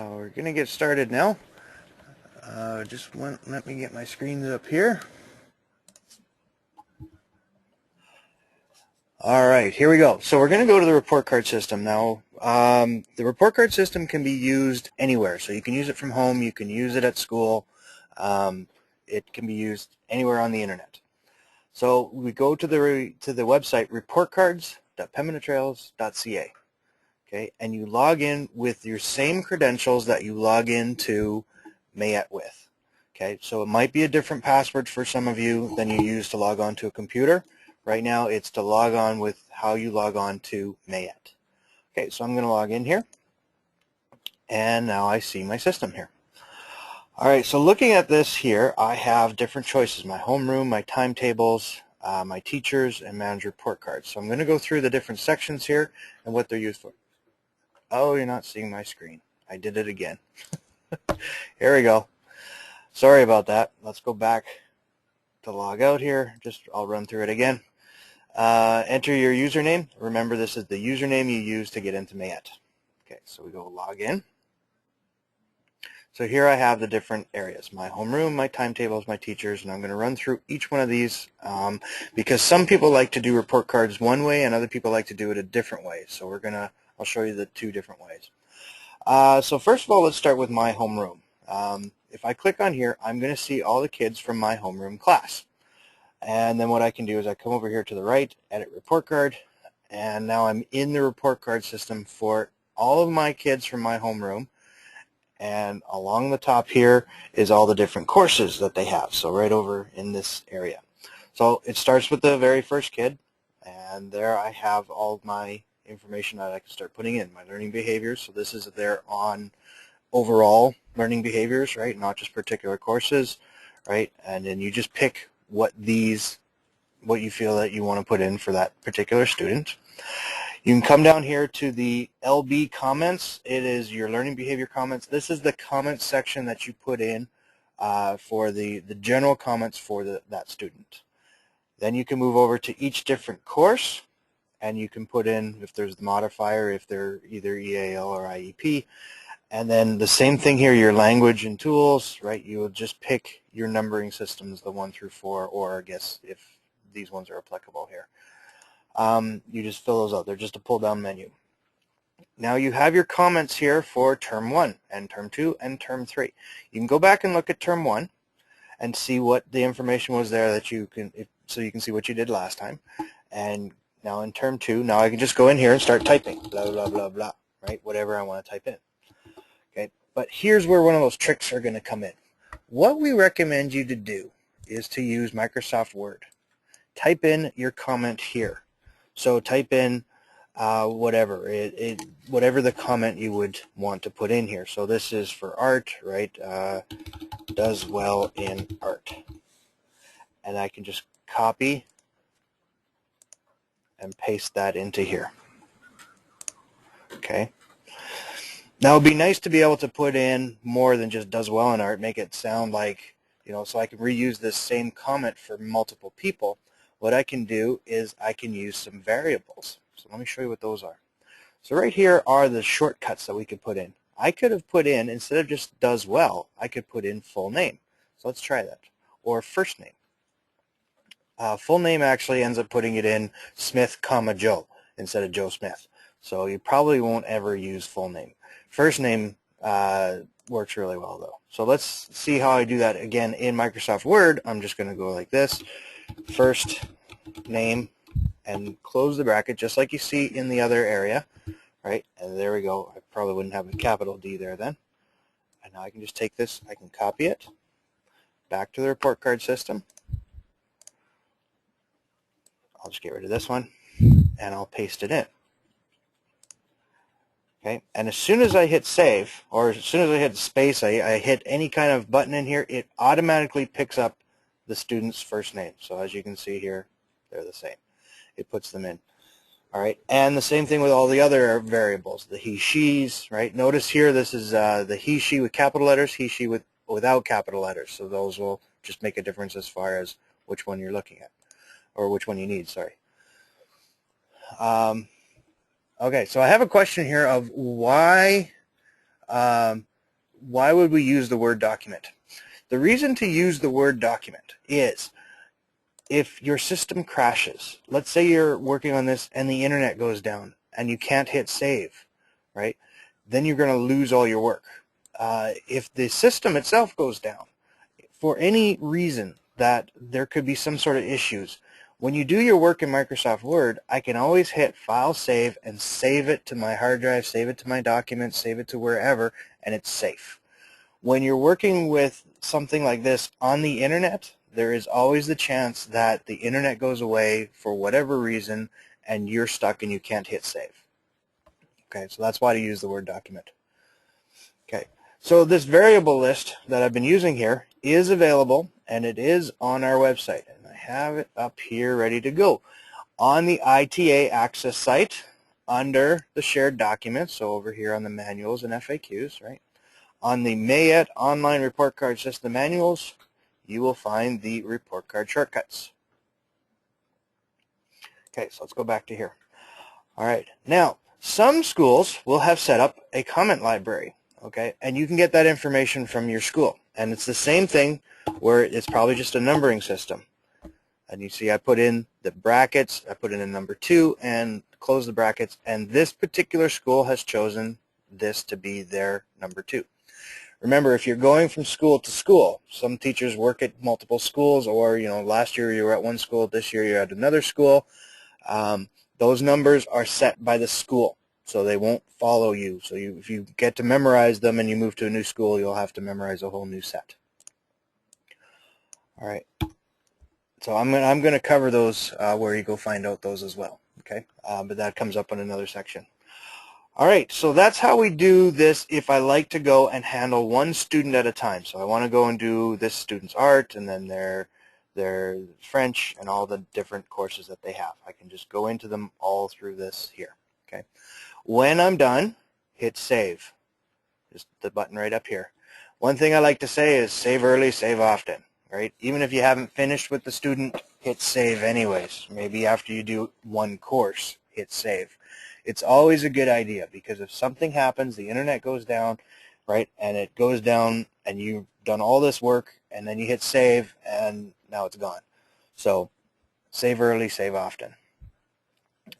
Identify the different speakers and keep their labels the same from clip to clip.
Speaker 1: We're going to get started now. Let me get my screens up here. All right, here we go. So we're going to go to the report card system now. The report card system can be used anywhere. So you can use it from home. You can use it at school. It can be used anywhere on the internet. So we go to the website reportcards.pembinatrails.ca. Okay, and you log in with your same credentials that you log into Mayette with. Okay, so it might be a different password for some of you than you use to log on to a computer. Right now it's to log on with how you log on to Mayette. Okay, so I'm going to log in here, and now I see my system here. All right, so looking at this here, I have different choices: my homeroom, my timetables, my teachers, and manager report cards. So I'm going to go through the different sections here and what they're used for. Oh, you're not seeing my screen. I did it again. Here we go. Sorry about that. Let's go back to log out here. I'll run through it again. Enter your username. Remember, this is the username you use to get into Mayette. Okay, so we go log in. So here I have the different areas: my homeroom, my timetables, my teachers, and I'm going to run through each one of these because some people like to do report cards one way and other people like to do it a different way. So I'll show you the two different ways. So first of all, let's start with my homeroom. If I click on here, I'm going to see all the kids from my homeroom class. And then what I can do is I come over here to the right, edit report card, and now I'm in the report card system for all of my kids from my homeroom. And along the top here is all the different courses that they have, so right over in this area. So it starts with the very first kid, and there I have all of my information that I can start putting in. My learning behaviors, so this is there on overall learning behaviors, right, not just particular courses, right, and then you just pick what you feel that you want to put in for that particular student. You can come down here to the LB comments. It is your learning behavior comments. This is the comment section that you put in for the general comments for that student. Then you can move over to each different course, and you can put in if there's the modifier, if they're either EAL or IEP. And then the same thing here, your language and tools, right? You will just pick your numbering systems, the 1 through 4, or I guess if these ones are applicable here. You just fill those out. They're just a pull-down menu. Now you have your comments here for Term 1 and Term 2 and Term 3. You can go back and look at Term 1 and see what the information was there that so you can see what you did last time. And now in Term 2, now I can just go in here and start typing, blah, blah, blah, blah, right? Whatever I want to type in. Okay, but here's where one of those tricks are going to come in. What we recommend you to do is to use Microsoft Word. Type in your comment here. So type in whatever the comment you would want to put in here. So this is for art, right? Does well in art. And I can just copy and paste that into here. Okay. Now, it would be nice to be able to put in more than just does well in art, make it sound like, so I can reuse this same comment for multiple people. What I can do is I can use some variables. So let me show you what those are. So right here are the shortcuts that we could put in. I could have put in, instead of just does well, I could put in full name. So let's try that. Or first name. Full name actually ends up putting it in Smith, Joe instead of Joe Smith. So you probably won't ever use full name. First name works really well though. So let's see how I do that again in Microsoft Word. I'm just going to go like this, first name, and close the bracket just like you see in the other area, right? And there we go. I probably wouldn't have a capital D there then. And now I can just take this, I can copy it back to the report card system. I'll just get rid of this one and I'll paste it in. Okay, and as soon as I hit save, or as soon as I hit space, I hit any kind of button in here, it automatically picks up the student's first name. So as you can see here, they're the same. It puts them in. All right, and the same thing with all the other variables, the he, she's, right? Notice here, this is the he, she with capital letters, he, she without capital letters. So those will just make a difference as far as which one you're looking at, or which one you need, sorry. Okay, so I have a question here of why why would we use the word document? The reason to use the word document is if your system crashes, let's say you're working on this and the internet goes down and you can't hit save, right? Then you're going to lose all your work. If the system itself goes down, for any reason that there could be some sort of issues, when you do your work in Microsoft Word, I can always hit File Save and save it to my hard drive, save it to my documents, save it to wherever, and it's safe. When you're working with something like this on the internet, there is always the chance that the internet goes away for whatever reason and you're stuck and you can't hit save. Okay, so that's why to use the word document. Okay, so this variable list that I've been using here is available and it is on our website. And I have it up here ready to go. On the ITA Access site, under the shared documents, so over here on the manuals and FAQs, right? On the Mayet Online Report Card System Manuals, you will find the report card shortcuts. Okay, so let's go back to here. All right, now some schools will have set up a comment library, okay, and you can get that information from your school. And it's the same thing where it's probably just a numbering system. And you see I put in the brackets, I put in a number 2 and close the brackets, and this particular school has chosen this to be their number 2. Remember, if you're going from school to school, some teachers work at multiple schools, or last year you were at one school, this year you're at another school. Those numbers are set by the school, so they won't follow you. So if you get to memorize them and you move to a new school, you'll have to memorize a whole new set. All right. So I'm going to cover those where you go find out those as well. Okay, but that comes up in another section. All right, so that's how we do this if I like to go and handle one student at a time. So I want to go and do this student's art and then their French and all the different courses that they have. I can just go into them all through this here. Okay. When I'm done, hit save. Just the button right up here. One thing I like to say is save early, save often. Right? Even if you haven't finished with the student, hit save anyways. Maybe after you do one course, hit save. It's always a good idea because if something happens, the internet goes down, right, and it goes down and you've done all this work and then you hit save and now it's gone. So save early, save often.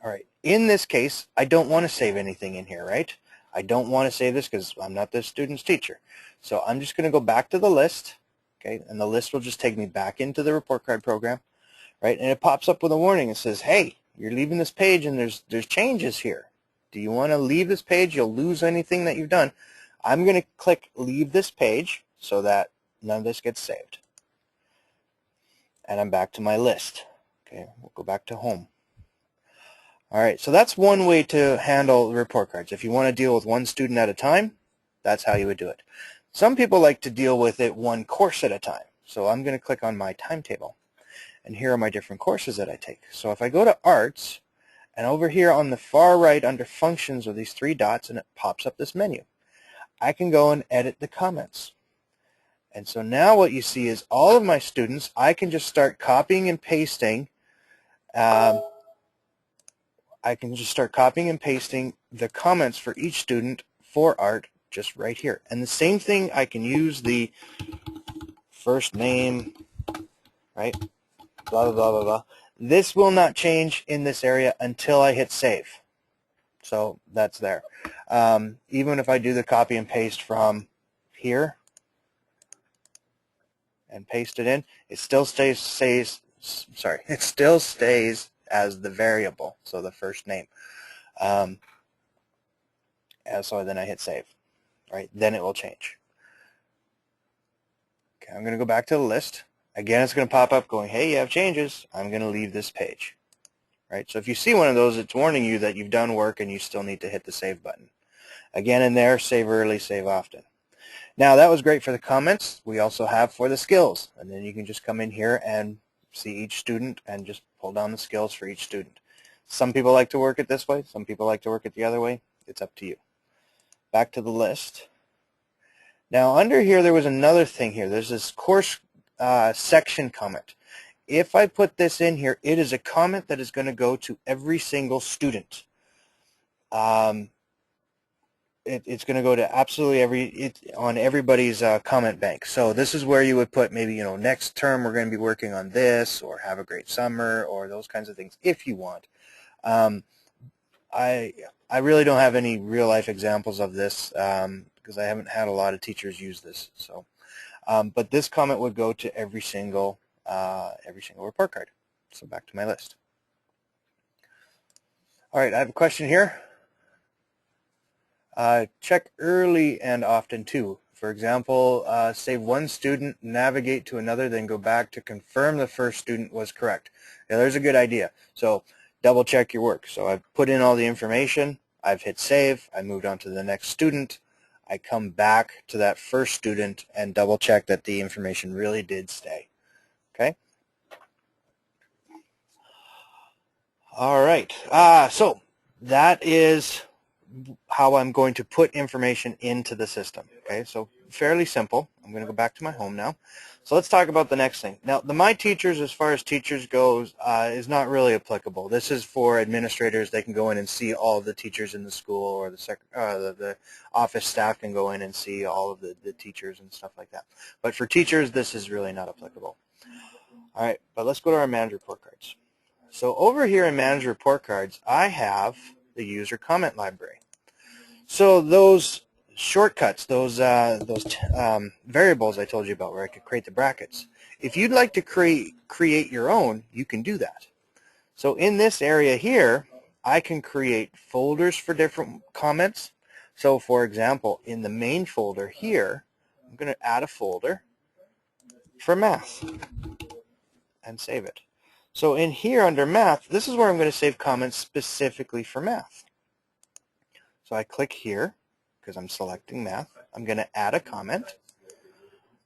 Speaker 1: All right, in this case, I don't want to save anything in here, right? I don't want to save this because I'm not the student's teacher. So I'm just going to go back to the list, okay, and the list will just take me back into the report card program, right, and it pops up with a warning. It says, hey, you're leaving this page and there's changes here. Do you want to leave this page? You'll lose anything that you've done. I'm going to click leave this page so that none of this gets saved. And I'm back to my list. Okay, we'll go back to home. All right, so that's one way to handle report cards. If you want to deal with one student at a time, that's how you would do it. Some people like to deal with it one course at a time. So I'm going to click on my timetable. And here are my different courses that I take. So if I go to Arts, and over here on the far right under Functions are these 3 dots, and it pops up this menu. I can go and edit the comments. And so now what you see is all of my students, I can just start copying and pasting. I can just start copying and pasting the comments for each student for Art just right here. And the same thing, I can use the first name, right? Blah, blah, blah, blah, blah. This will not change in this area until I hit save. So that's there. Even if I do the copy and paste from here and paste it in, it still stays as the variable, so the first name. And so then I hit save, right? Then it will change. Okay, I'm going to go back to the list. Again, it's going to pop up going, hey, you have changes. I'm going to leave this page. Right? So if you see one of those, it's warning you that you've done work and you still need to hit the save button. Again, in there, save early, save often. Now, that was great for the comments. We also have for the skills. And then you can just come in here and see each student and just pull down the skills for each student. Some people like to work it this way. Some people like to work it the other way. It's up to you. Back to the list. Now, under here, there was another thing here. There's this course section comment. If I put this in here, it is a comment that is going to go to every single student. It it's going to go to absolutely on everybody's comment bank. So this is where you would put maybe, next term we're going to be working on this, or have a great summer, or those kinds of things if you want. I really don't have any real life examples of this because I haven't had a lot of teachers use this. So, but this comment would go to every single report card. So back to my list. All right, I have a question here. Check early and often too. For example, save one student, navigate to another, then go back to confirm the first student was correct. Yeah, there's a good idea. So double check your work. So I've put in all the information, I've hit save, I moved on to the next student, I come back to that first student and double check that the information really did stay. Okay? All right, so that is how I'm going to put information into the system. Okay, so fairly simple. I'm going to go back to my home now. So let's talk about the next thing. Now, the My Teachers, as far as teachers goes, is not really applicable. This is for administrators. They can go in and see all of the teachers in the school, or the office staff can go in and see all of the teachers and stuff like that. But for teachers, this is really not applicable. All right, but let's go to our Manage Report Cards. So over here in Manage Report Cards, I have the user comment library. So those shortcuts, those variables I told you about where I could create the brackets, if you'd like to create your own, you can do that. So in this area here, I can create folders for different comments. So for example, in the main folder here, I'm going to add a folder for math and save it. So in here under math, this is where I'm going to save comments specifically for math. So I click here because I'm selecting math. I'm going to add a comment,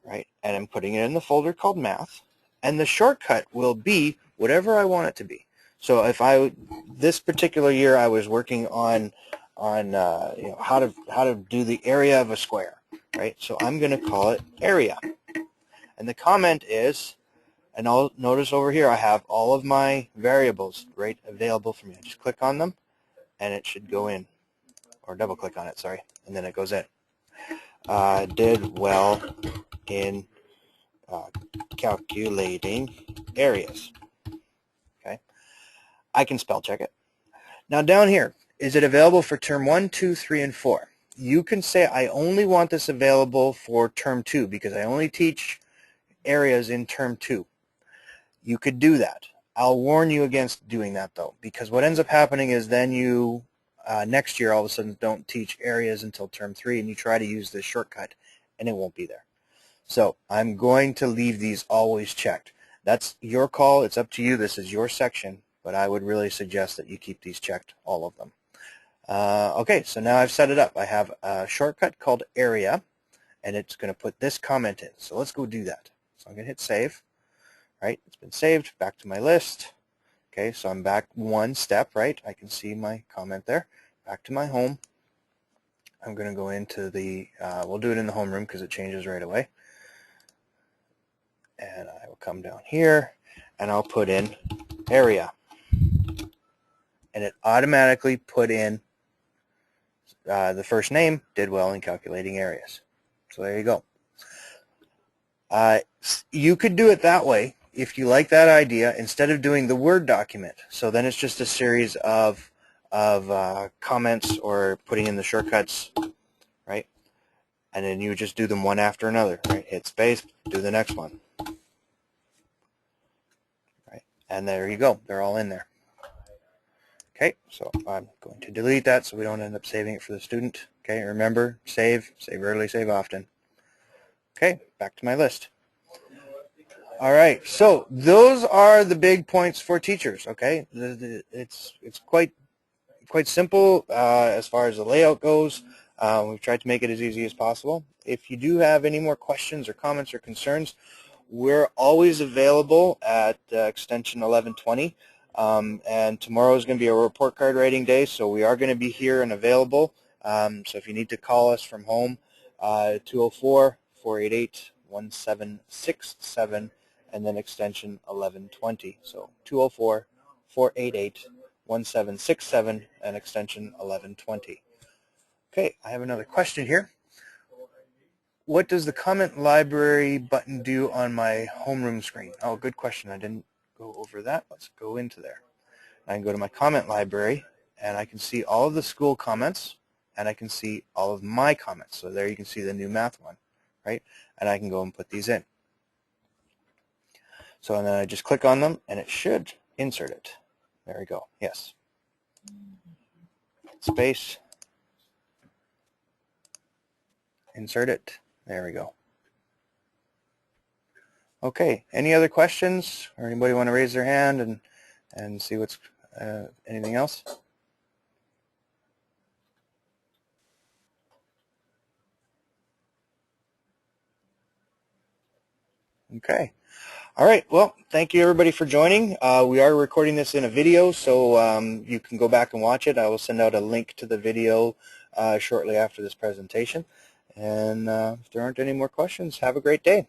Speaker 1: right? And I'm putting it in the folder called math. And the shortcut will be whatever I want it to be. So if this particular year I was working on how to do the area of a square, right? So I'm going to call it area. And the comment is, and I'll notice over here I have all of my variables right available for me. I just click on them and it should go in, or double click on it, sorry, and then it goes in. Did well in calculating areas. Okay, I can spell check it. Now down here, is it available for term 1, 2, 3, and 4? You can say I only want this available for term 2 because I only teach areas in term 2. You could do that. I'll warn you against doing that though, because what ends up happening is then you next year all of a sudden don't teach areas until term 3 and you try to use this shortcut and it won't be there. So I'm going to leave these always checked. That's your call. It's up to you. This is your section, but I would really suggest that you keep these checked, all of them. Okay, so now I've set it up. I have a shortcut called area and it's going to put this comment in. So let's go do that. So I'm going to hit save. Right, it's been saved, back to my list. Okay, so I'm back one step, right? I can see my comment there. Back to my home. I'm going to go into the, we'll do it in the homeroom because it changes right away. And I will come down here and I'll put in area. And it automatically put in the first name, did well in calculating areas. So there you go. You could do it that way if you like that idea instead of doing the Word document. So then it's just a series of comments or putting in the shortcuts, right? And then you just do them one after another, right? Hit space, do the next one, right? And there you go. They're all in there. Okay, so I'm going to delete that so we don't end up saving it for the student. Okay, remember, save early, save often. Okay, back to my list. All right, so those are the big points for teachers. Okay, it's quite simple as far as the layout goes. We've tried to make it as easy as possible. If you do have any more questions or comments or concerns, we're always available at extension 1120. And tomorrow is going to be a report card writing day, so we are going to be here and available. So if you need to call us from home, 204-488-1767, and then extension 1120. So 204-488-1767 and extension 1120. Okay, I have another question here. What does the comment library button do on my homeroom screen? Oh, good question. I didn't go over that. Let's go into there. I can go to my comment library, and I can see all of the school comments, and I can see all of my comments. So there you can see the new math one, right? And I can go and put these in. So then I just click on them, and it should insert it. There we go. Yes. Space. Insert it. There we go. Okay. Any other questions, or anybody want to raise their hand and see what's anything else? Okay. All right. Well, thank you everybody for joining. We are recording this in a video, so you can go back and watch it. I will send out a link to the video shortly after this presentation. And if there aren't any more questions, have a great day.